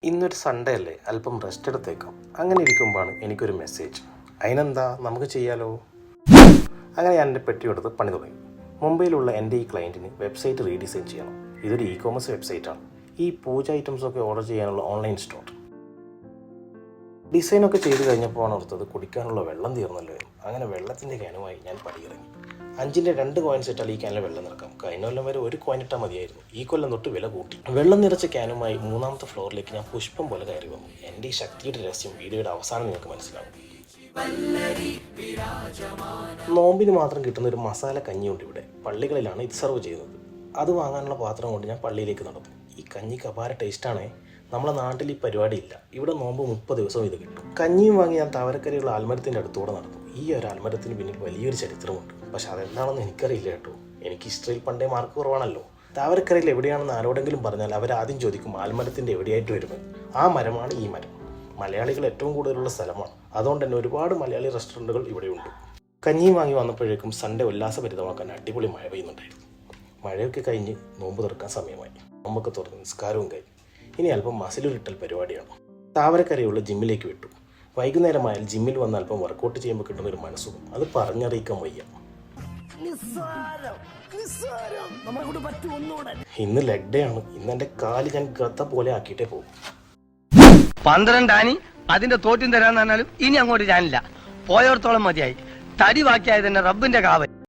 ഇന്നൊരു സൺഡേ അല്ലേ, അല്പം റെസ്റ്റ് എടുത്തേക്കാം. അങ്ങനെ ഇരിക്കുമ്പോഴാണ് എനിക്കൊരു മെസ്സേജ്. അതിനെന്താ, നമുക്ക് ചെയ്യാലോ. അങ്ങനെ ഞാൻ എൻ്റെ പെട്ടി എടുത്ത് പണി തുടങ്ങി. മുംബൈയിലുള്ള എൻ്റെ ഈ ക്ലയൻറ്റിന് വെബ്സൈറ്റ് റീഡിസൈൻ ചെയ്യണം. ഇതൊരു ഇ-കോമേഴ്സ് വെബ്സൈറ്റാണ്. ഈ പൂജ ഐറ്റംസൊക്കെ ഓർഡർ ചെയ്യാനുള്ള ഓൺലൈൻ സ്റ്റോർ. ഡിസൈനൊക്കെ ചെയ്ത് കഴിഞ്ഞപ്പോഴാണ് ഓർത്തത് കുടിക്കാനുള്ള വെള്ളം തീർന്നല്ലോ. അങ്ങനെ വെള്ളത്തിൻ്റെ ക്യാനുമായി ഞാൻ പടിയിറങ്ങി. 5ൻ്റെ 2 കോയിൻസ് ഇട്ടാൽ ഈ ക്യാനിൽ വെള്ളം നിറക്കാം. കഴിഞ്ഞ കൊല്ലം വരെ 1 കോയിൻ ഇട്ടാൽ മതിയായിരുന്നു. ഈ കൊല്ലം തൊട്ട് വില കൂട്ടി. വെള്ളം നിറച്ച ക്യാനുമായി 3ാമത്തെ ഫ്ലോറിലേക്ക് ഞാൻ പുഷ്പം പോലെ കയറി വന്നു. എൻ്റെ ഈ ശക്തിയുടെ രഹസ്യം വീഡിയോയുടെ അവസാനം നിങ്ങൾക്ക് മനസ്സിലാവും. നോമ്പിന് മാത്രം കിട്ടുന്ന ഒരു മസാല കഞ്ഞിയുണ്ട് ഇവിടെ. പള്ളികളിലാണ് ഇത് സെർവ് ചെയ്യുന്നത്. അത് വാങ്ങാനുള്ള പാത്രം കൊണ്ട് ഞാൻ പള്ളിയിലേക്ക് നടന്നു. ഈ കഞ്ഞിക്ക് അപാര ടേസ്റ്റാണേ. നമ്മളെ നാട്ടിൽ ഈ പരിപാടിയില്ല. ഇവിടെ നോമ്പ് 30 ദിവസവും ഇത് കിട്ടും. കഞ്ഞിയും വാങ്ങി ഞാൻ താവരക്കരയുള്ള ആൽമരത്തിൻ്റെ അടുത്തൂടെ നടന്നു. ഈ ഒരു ആൽമരത്തിന് പിന്നിൽ വലിയൊരു ചരിത്രമുണ്ട്. പക്ഷെ അതെന്താണെന്ന് എനിക്കറിയില്ല കേട്ടോ. എനിക്ക് ഹിസ്റ്ററിയിൽ പണ്ടേ മാർക്ക് കുറവാണല്ലോ. താവരക്കരയിൽ എവിടെയാണെന്ന് ആരോടെങ്കിലും പറഞ്ഞാൽ അവരാദ്യം ചോദിക്കും ആൽമരത്തിൻ്റെ എവിടെയായിട്ട് വരുന്നത്. ആ മരമാണ് ഈ മരം. മലയാളികൾ ഏറ്റവും കൂടുതലുള്ള സ്ഥലമാണ്. അതുകൊണ്ട് തന്നെ ഒരുപാട് മലയാളി റെസ്റ്റോറൻറ്റുകൾ ഇവിടെയുണ്ട്. കഞ്ഞിയും വാങ്ങി വന്നപ്പോഴേക്കും സൺഡേ ഉല്ലാസഭരിതമാക്കാൻ അടിപൊളി മഴ പെയ്യുന്നുണ്ടായിരുന്നു. മഴയൊക്കെ കഴിഞ്ഞ് നോമ്പ് തുറക്കാൻ സമയമായി. നോമ്പൊക്കെ തുറന്ന് നിസ്കാരവും കഴിഞ്ഞു. ഇനി അല്പം മസിലുരുട്ടൽ പരിപാടിയാണ്. താവരക്കരയുള്ള ജിമ്മിലേക്ക് വിട്ടു. വൈകുന്നേരമായാൽ ജിമ്മിൽ വന്ന് അല്പം വർക്കൗട്ട് ചെയ്യുമ്പോൾ കിട്ടുന്ന ഒരു മനസ്സുഖം അത് പറഞ്ഞറിയിക്കാൻ വയ്യ. ഇന്ന് ലെഗ് ഡേ ആണ്. ഇന്ന് എൻ്റെ കാല് ഞാൻ ഗത്ത പോലെ ആക്കിയിട്ടേ പോകും. 12 ആനി അതിന്റെ തോറ്റും തരാന്ന് പറഞ്ഞാലും ഇനി അങ്ങോട്ട് ഞാനില്ല. പോയോർത്തോളം മതിയായി. തടി ബാക്കിയായത് തന്നെ റബ്ബിന്റെ കാവൽ.